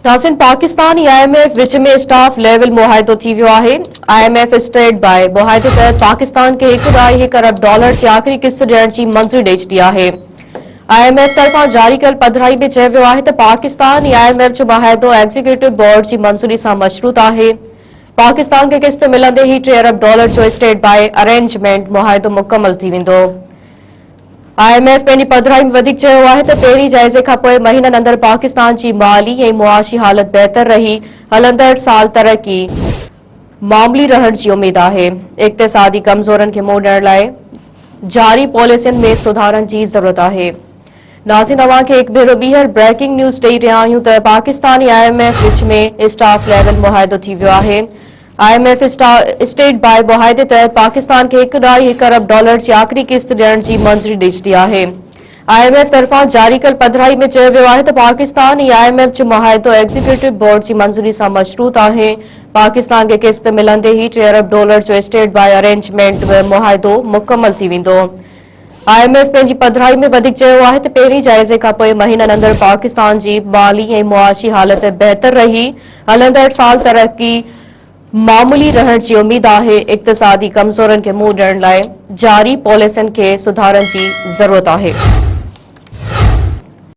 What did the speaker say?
नाज़रीन, पाकिस्तान IMF विच में स्टाफ लेवल मुआहिदो थी वियो आहे। IMF स्टेट बाय मुआहिदे तहत पाकिस्तान खे $1.1 अरब जी आख़िरी किस्त ॾियण जी मंज़ूरी ॾेई छॾी आहे। IMF तरफ़ां जारी कयल पधिराई में चयो वियो आहे त पाकिस्तान IMF जो मुआहिदो एग्जीक्यूटिव बोर्ड जी मंज़ूरी सां मशरूत आहे। पाकिस्तान खे किस्त मिलंदे ही $3 अरब जो स्टेट बाय अरेंजमेंट मुआहिदो मुकमल थी वेंदो। IMF पंहिंजी पधिराई में वधीक चयो आहे त पहिरीं जाइज़े खां पोइ महीननि अंदरि पाकिस्तान जी माली ऐं मुआशी हालत बहितर रही हलंदड़ साल तरक़ी मामूली रहण जी उमेद आहे। इक़्तिसादी कमज़ोरनि खे मुंहुं ॾियण लाइ जारी पॉलिसियुनि में सुधारनि जी ज़रूरत आहे। नाज़रीन, अव्हांखे हिकु भेरो ॿीहर ब्रेकिंग न्यूज़ ॾेई रहिया आहियूं त पाकिस्तान IMF विच में स्टाफ लेवल मुआहिदो थी वियो आहे। IMF स्टेट बाय मुआहिदे तहत पाकिस्तान खे $1.1 अरब जी आख़िरी किस्त ॾियण जी मंज़ूरी ॾेई छॾी आहे। IMF तरफ़ां जारी कयल पधिराई में चयो वियो आहे त पाकिस्तान IMF जो मुआहिदो एग्जीक्यूटिव बोर्ड जी मंज़ूरी सां मशरूत आहे। पाकिस्तान खे किस्त मिलंदे ही $3 अरब जो स्टेट बाय अरेंजमेंट मुआहिदो मुकमल थी वेंदो। IMF पंहिंजी पधिराई में वधीक चयो आहे त पहिरीं जाइज़े खां पोइ महीननि अंदरि पाकिस्तान जी माली ऐं मुआशी हालत बहितर रही हलंदड़ साल तरक़ी मामूली रहण जी उमेद आहे। इक़्तिसादी कमज़ोरनि खे मुंहुं ॾियण लाइ जारी पॉलिसियुनि खे सुधारनि जी ज़रूरत आहे।